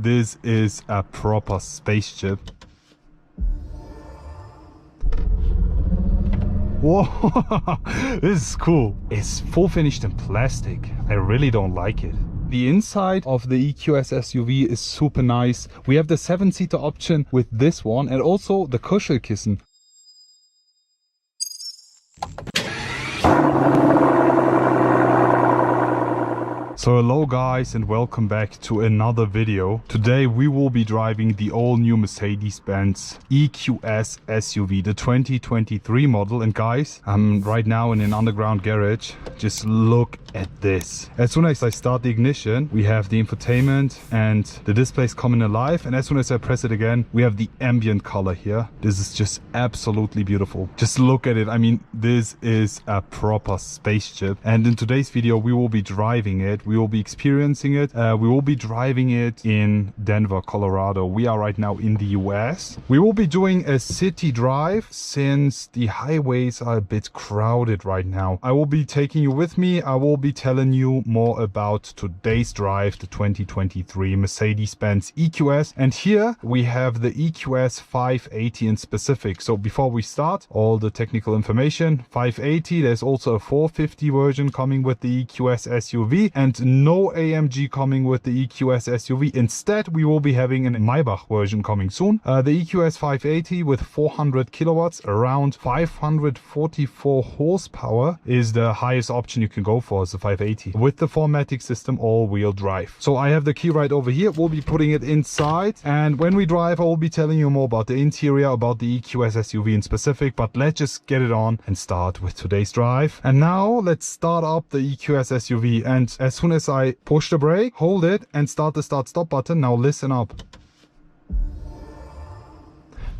this is a proper spaceship. Whoa, this is cool. It's full finished in plastic. I really don't like it. The inside of the EQS SUV is super nice. We have the 7-seater option with this one and also the Kuschelkissen. So hello guys and welcome back to another video. Today we will be driving the all new Mercedes Benz EQS SUV, the 2023 model. And guys, I'm right now in an underground garage. Just look at this. As soon as I start the ignition, we have the infotainment and the displays coming alive. And as soon as I press it again, we have the ambient color here. This is just absolutely beautiful. Just look at it. I mean, this is a proper spaceship. And in today's video, we will be driving it. We will be experiencing it. We will be driving it in Denver, Colorado. We are right now in the US. We will be doing a city drive since the highways are a bit crowded right now. I will be taking you with me. I will be telling you more about today's drive, the 2023 Mercedes Benz EQS. And here we have the EQS 580 in specific. So before we start, all the technical information. 580, there's also a 450 version coming with the EQS SUV and no AMG coming with the EQS SUV. Instead, we will be having an Maybach version coming soon. The EQS 580 with 400 kilowatts, around 544 horsepower is the highest option you can go for, is the 580. With the 4MATIC system, all-wheel drive. So I have the key right over here. We'll be putting it inside. And when we drive, I will be telling you more about the interior, about the EQS SUV in specific. But let's just get it on and start with today's drive. And now let's start up the EQS SUV. And as soon as I push the brake, hold it and start the start-stop button. Now listen up.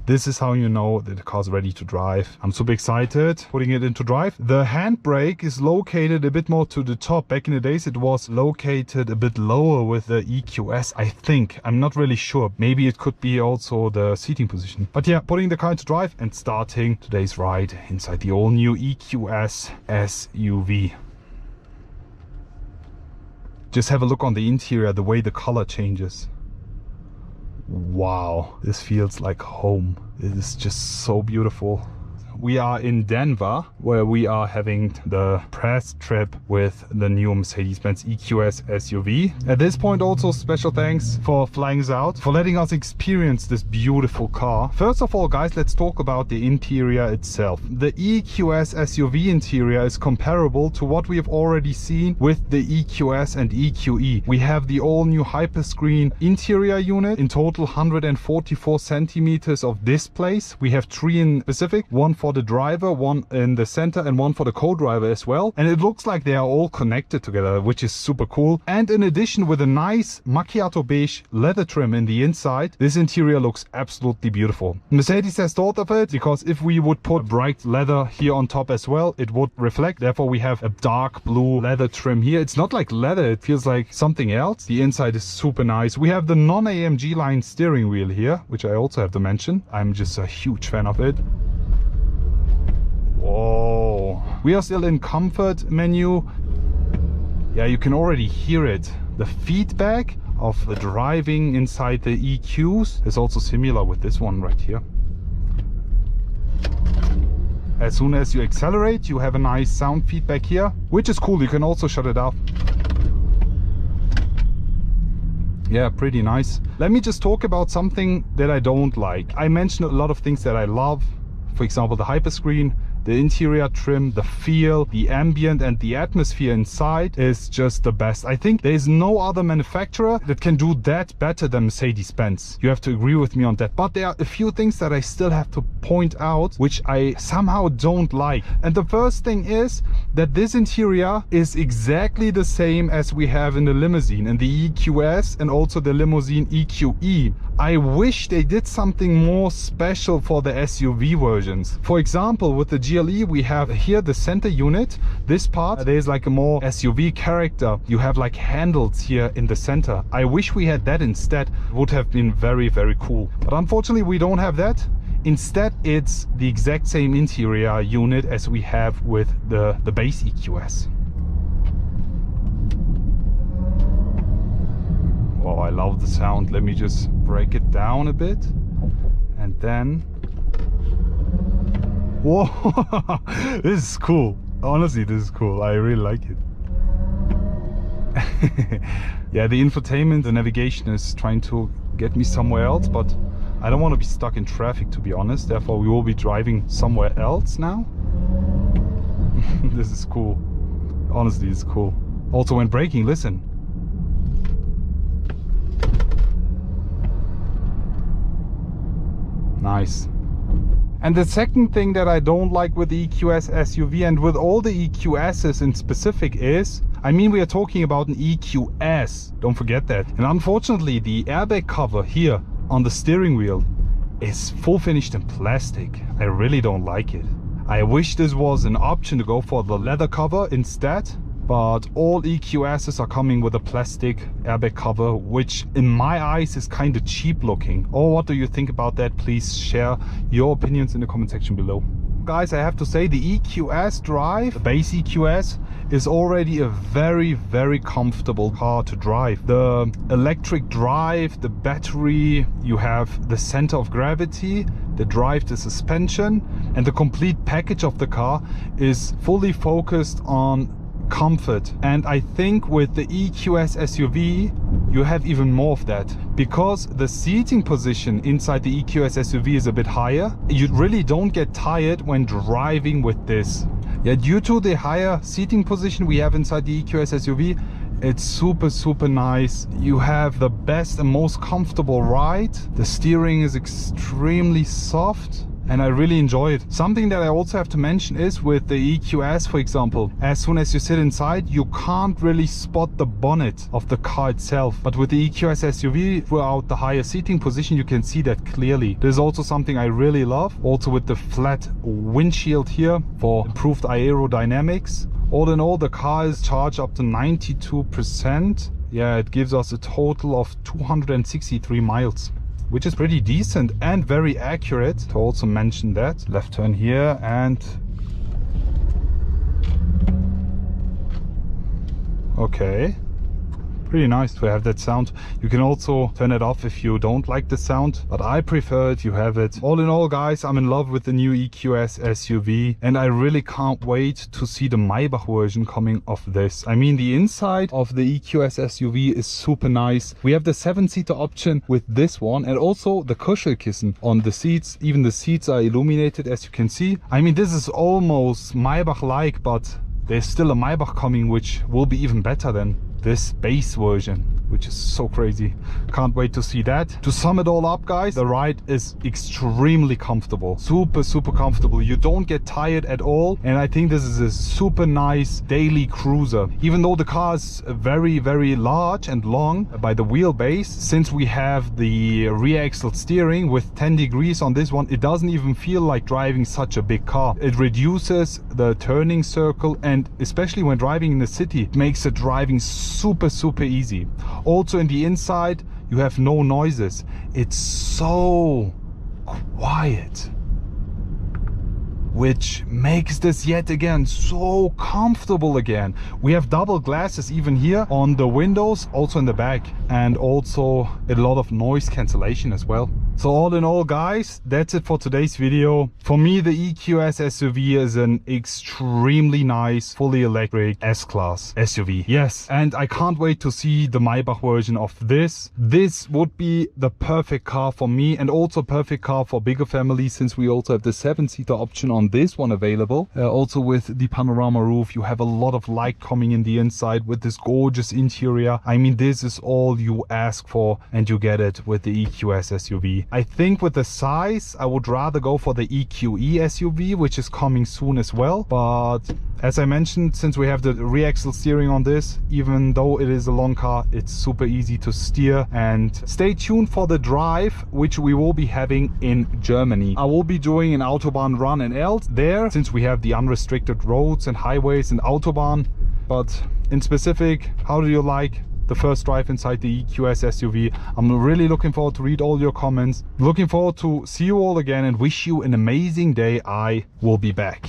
This is how you know that the car's ready to drive. I'm super excited putting it into drive. The handbrake is located a bit more to the top. Back in the days, it was located a bit lower with the EQS, I think. I'm not really sure. Maybe it could be also the seating position. But yeah, putting the car into drive and starting today's ride inside the all-new EQS SUV. Just have a look on the interior, the way the color changes. Wow, this feels like home. It is just so beautiful. We are in Denver, where we are having the press trip with the new Mercedes-Benz EQS SUV. At this point, also special thanks for flying us out, for letting us experience this beautiful car. First of all, guys, let's talk about the interior itself. The EQS SUV interior is comparable to what we have already seen with the EQS and EQE. We have the all-new hyperscreen interior unit, in total 144 centimeters of displays. We have 3 in specific, one for the driver, one in the center and one for the co-driver as well. And it looks like they are all connected together, which is super cool. And in addition, with a nice macchiato beige leather trim in the inside, this interior looks absolutely beautiful. Mercedes has thought of it because if we would put bright leather here on top as well, it would reflect. Therefore, we have a dark blue leather trim here. It's not like leather, it feels like something else. The inside is super nice. We have the non-AMG line steering wheel here, which I also have to mention. I'm just a huge fan of it. Whoa. We are still in comfort menu. Yeah, you can already hear it. The feedback of the driving inside the EQs is also similar with this one right here. As soon as you accelerate, you have a nice sound feedback here, which is cool. You can also shut it off. Yeah, pretty nice. Let me just talk about something that I don't like. I mentioned a lot of things that I love. For example, the hyperscreen, the interior trim, the feel, the ambient and the atmosphere inside is just the best. I think there is no other manufacturer that can do that better than Mercedes-Benz. You have to agree with me on that. But there are a few things that I still have to point out, which I somehow don't like. And the first thing is that this interior is exactly the same as we have in the limousine, in the EQS and also the limousine EQE. I wish they did something more special for the SUV versions. For example, with the GLE, we have here the center unit. This part, there's like a more SUV character. You have like handles here in the center. I wish we had that instead. It would have been very, very cool. But unfortunately, we don't have that. Instead, it's the exact same interior unit as we have with the base EQS. Oh, I love the sound. Let me just break it down a bit. And then... Whoa! This is cool. Honestly, this is cool. I really like it. Yeah, the infotainment, the navigation is trying to get me somewhere else, but I don't want to be stuck in traffic, to be honest. Therefore, we will be driving somewhere else now. This is cool. Honestly, it's cool. Also, when braking, listen. Nice. And the second thing that I don't like with the EQS SUV and with all the EQSs in specific is, I mean, we are talking about an EQS, don't forget that. And unfortunately, the airbag cover here on the steering wheel is full finished in plastic. I really don't like it. I wish this was an option to go for the leather cover instead, but all EQSs are coming with a plastic airbag cover, which in my eyes is kind of cheap looking. Or what do you think about that? Please share your opinions in the comment section below. Guys, I have to say the EQS Drive, the base EQS, is already a very, very comfortable car to drive. The electric drive, the battery, you have the center of gravity, the drive, the suspension, and the complete package of the car is fully focused on comfort. And I think with the EQS SUV you have even more of that, because the seating position inside the EQS SUV is a bit higher. You really don't get tired when driving with this. Yeah, due to the higher seating position we have inside the EQS SUV, it's super nice. You have the best and most comfortable ride. The steering is extremely soft and I really enjoy it. Something that I also have to mention is with the EQS, for example, as soon as you sit inside, you can't really spot the bonnet of the car itself. But with the EQS SUV, throughout the higher seating position, you can see that clearly. There's also something I really love, also with the flat windshield here for improved aerodynamics. All in all, the car is charged up to 92%. Yeah, it gives us a total of 263 miles. Which is pretty decent and very accurate, to also mention that. Left turn here and... Okay. Pretty nice to have that sound. You can also turn it off if you don't like the sound, but I prefer it, you have it. All in all, guys, I'm in love with the new EQS SUV and I really can't wait to see the Maybach version coming of this. I mean, the inside of the EQS SUV is super nice. We have the 7-seater option with this one and also the Kuschelkissen on the seats. Even the seats are illuminated, as you can see. I mean, this is almost Maybach-like, but there's still a Maybach coming which will be even better than this base version, which is so crazy. Can't wait to see that. To sum it all up, guys, the ride is extremely comfortable. Super comfortable. You don't get tired at all, and I think this is a super nice daily cruiser. Even though the car is very large and long by the wheelbase, since we have the rear axle steering with 10 degrees on this one, it doesn't even feel like driving such a big car. It reduces the turning circle, and especially when driving in the city, it makes the driving super easy. Also in the inside you have no noises. It's so quiet, which makes this yet again so comfortable again. We have double glasses even here on the windows, also in the back, and also a lot of noise cancellation as well. So all in all, guys, that's it for today's video. For me, the EQS SUV is an extremely nice, fully electric S-Class SUV. Yes, and I can't wait to see the Maybach version of this. This would be the perfect car for me, and also perfect car for bigger families, since we also have the 7-seater option on this one available. Also with the panorama roof, you have a lot of light coming in the inside with this gorgeous interior. I mean, this is all you ask for, and you get it with the EQS SUV. I think with the size, I would rather go for the EQE SUV, which is coming soon as well. But as I mentioned, since we have the rear axle steering on this, even though it is a long car, it's super easy to steer. And stay tuned for the drive, which we will be having in Germany. I will be doing an Autobahn run in Elst there, since we have the unrestricted roads and highways and Autobahn. But in specific, how do you like the first drive inside the EQS SUV? I'm really looking forward to read all your comments. Looking forward to see you all again and wish you an amazing day. I will be back.